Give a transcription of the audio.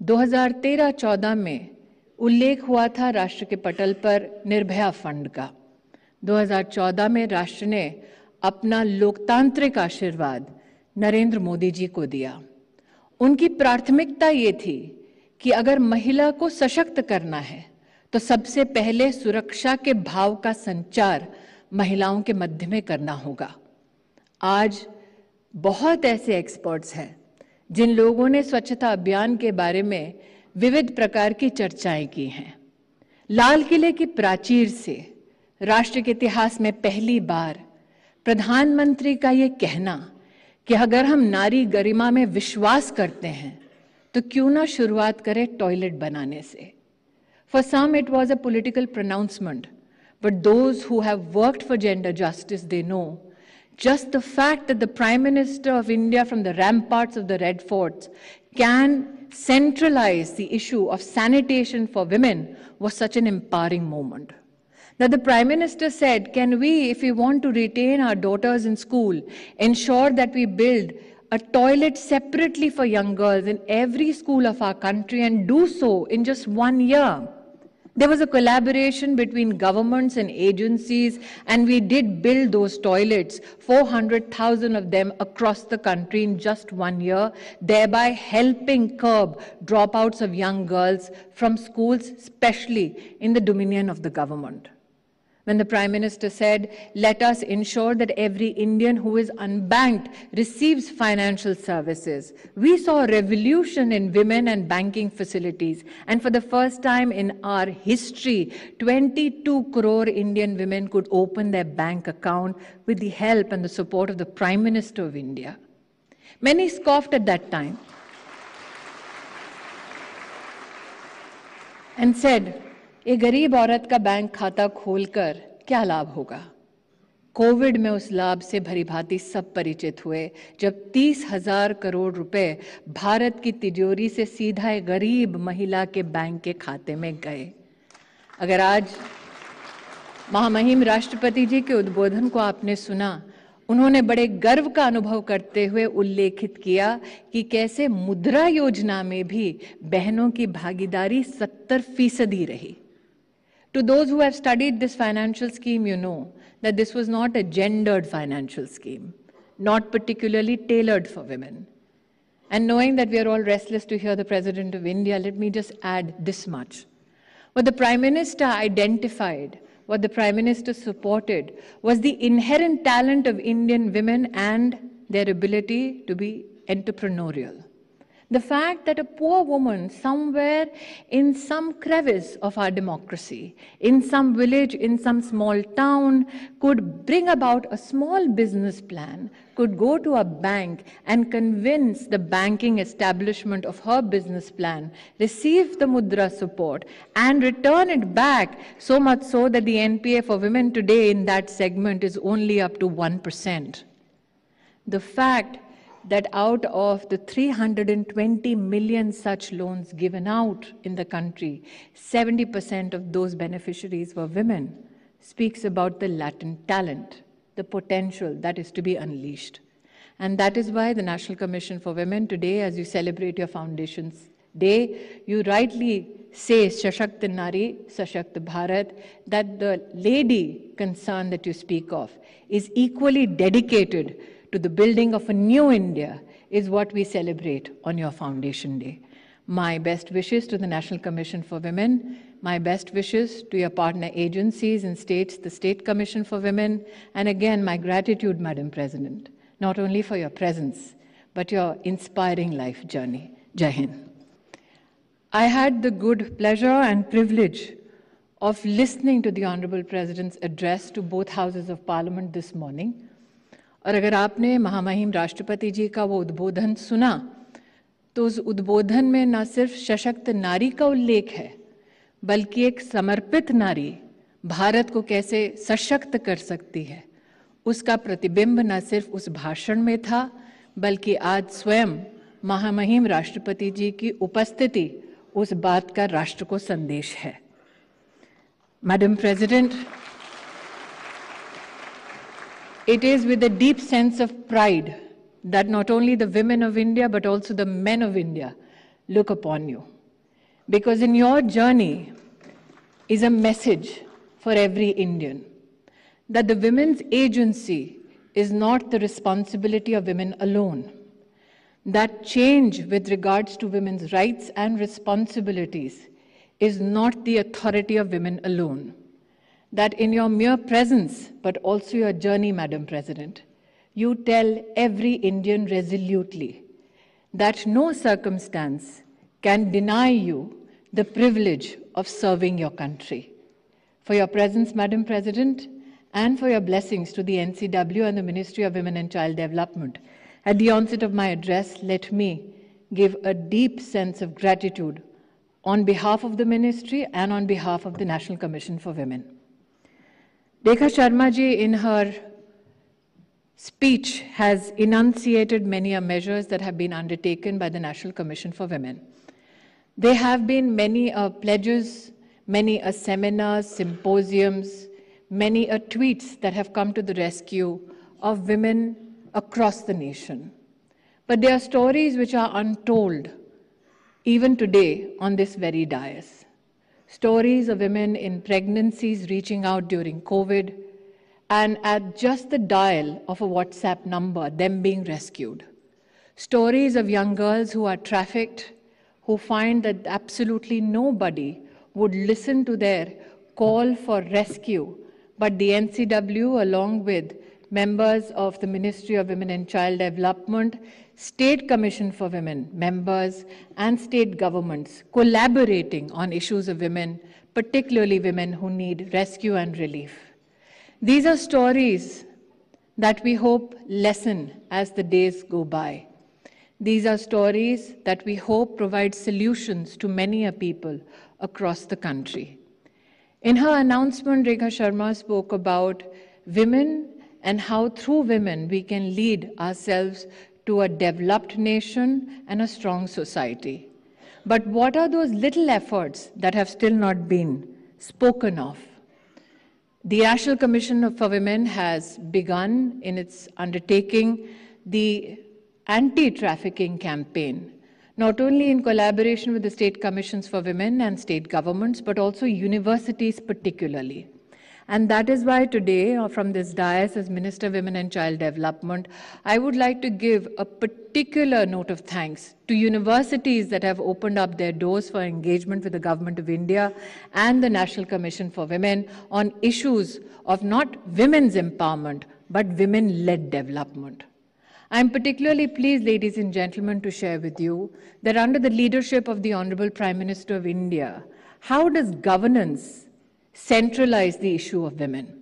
2013-14 में उल्लेख हुआ था राष्ट्र के पटल पर निर्भया फंड का। 2014 में राष्ट्र ने अपना लोकतांत्रिक आशीर्वाद नरेंद्र मोदी जी को दिया। उनकी प्राथमिकता ये थी कि अगर महिला को सशक्त करना है तो सबसे पहले सुरक्षा के भाव का संचार महिलाओं के मध्य में करना होगा। आज बहुत ऐसे एक्सपर्ट्स हैं जिन लोगों ने स्वच्छता अभियान के बारे में विविध प्रकार की चर्चाएं की हैं। लाल किले की प्राचीर से राष्ट्र के इतिहास में पहली बार प्रधानमंत्री का ये कहना कि अगर हम नारी गरिमा में विश्वास करते हैं तो क्यों ना शुरुआत करें टॉयलेट बनाने से। For some it was a political pronouncement, but those who have worked for gender justice, they know just the fact that the Prime Minister of India from the ramparts of the Red Forts can centralize the issue of sanitation for women was such an empowering moment. That the Prime Minister said, can we, if we want to retain our daughters in school, ensure that we build a toilet separately for young girls in every school of our country, and do so in just 1 year. There was a collaboration between governments and agencies, and we did build those toilets, 400,000 of them across the country in just 1 year, thereby helping curb dropouts of young girls from schools, especially in the dominion of the government. When the Prime Minister said, let us ensure that every Indian who is unbanked receives financial services, we saw a revolution in women and banking facilities. And for the first time in our history, 22 crore Indian women could open their bank account with the help and the support of the Prime Minister of India. Many scoffed at that time and said, एक गरीब औरत का bank खाता खोलकर क्या लाभ होगा। Covid में उस लाभ से भलीभांति सब परिचित हुए जब 30,000 करोड़ रुपए भारत की तिजोरी से सीधा एक गरीब महिला के बैंक के खाते में गए। अगर आज महामहिम राष्ट्रपति जी के उद्बोधन को आपने सुना, उन्होंने बड़े गर्व का अनुभव करते हुए उल्लेखित किया कि कैसे मुद्रा योजना में भी बहनों की भागीदारी 70% रही। To those who have studied this financial scheme, you know that this was not a gendered financial scheme, not particularly tailored for women. And knowing that we are all restless to hear the President of India, let me just add this much. What the Prime Minister identified, what the Prime Minister supported, was the inherent talent of Indian women and their ability to be entrepreneurial. The fact that a poor woman somewhere in some crevice of our democracy, in some village, in some small town, could bring about a small business plan, could go to a bank and convince the banking establishment of her business plan, receive the mudra support, and return it back, so much so that the NPA for women today in that segment is only up to 1%. The fact that out of the 320 million such loans given out in the country, 70% of those beneficiaries were women, speaks about the latent talent, the potential that is to be unleashed. And that is why the National Commission for Women today, as you celebrate your Foundation's Day, you rightly say Shashakt Nari, Sashakt Bharat, that the lady concern that you speak of is equally dedicated to the building of a new India, is what we celebrate on your Foundation Day. My best wishes to the National Commission for Women, my best wishes to your partner agencies and states, the State Commission for Women, and again, my gratitude, Madam President, not only for your presence, but your inspiring life journey. Jai Hind. I had the good pleasure and privilege of listening to the Honorable President's address to both Houses of Parliament this morning. और अगर आपने महामहिम राष्ट्रपति जी का वो उद्बोधन सुना, तो उस उद्बोधन में न सिर्फ सशक्त नारी का उल्लेख है, बल्कि एक समर्पित नारी भारत को कैसे सशक्त कर सकती है, उसका प्रतिबिंब न सिर्फ उस भाषण में था, बल्कि आज स्वयं महामहिम राष्ट्रपति जी की उपस्थिति उस बात का राष्ट्र को संदेश है। Madam president, it is with a deep sense of pride that not only the women of India but also the men of India look upon you. because in your journey is a message for every Indian that the women's agency is not the responsibility of women alone. That change with regards to women's rights and responsibilities is not the authority of women alone. That in your mere presence, but also your journey, Madam President, you tell every Indian resolutely that no circumstance can deny you the privilege of serving your country. For your presence, Madam President, and for your blessings to the NCW and the Ministry of Women and Child Development, at the onset of my address, let me give a deep sense of gratitude on behalf of the Ministry and on behalf of the National Commission for Women. Rekha Sharma ji, in her speech, has enunciated many measures that have been undertaken by the National Commission for Women. There have been many pledges, many seminars, symposiums, many tweets that have come to the rescue of women across the nation. But there are stories which are untold, even today on this very dais. Stories of women in pregnancies reaching out during COVID, and at just the dial of a WhatsApp number, them being rescued. Stories of young girls who are trafficked, who find that absolutely nobody would listen to their call for rescue, but the NCW, along with members of the Ministry of Women and Child Development, State Commission for Women, members, and state governments collaborating on issues of women, particularly women who need rescue and relief. These are stories that we hope lessen as the days go by. These are stories that we hope provide solutions to many people across the country. In her announcement, Rekha Sharma spoke about women and how through women we can lead ourselves to a developed nation and a strong society. But what are those little efforts that have still not been spoken of? The National Commission for Women has begun in its undertaking the anti-trafficking campaign, not only in collaboration with the state commissions for women and state governments, but also universities particularly. And that is why today, from this dais as Minister of Women and Child Development, I would like to give a particular note of thanks to universities that have opened up their doors for engagement with the Government of India and the National Commission for Women on issues of not women's empowerment, but women-led development. I am particularly pleased, ladies and gentlemen, to share with you that under the leadership of the Honorable Prime Minister of India, how does governance centralize the issue of women?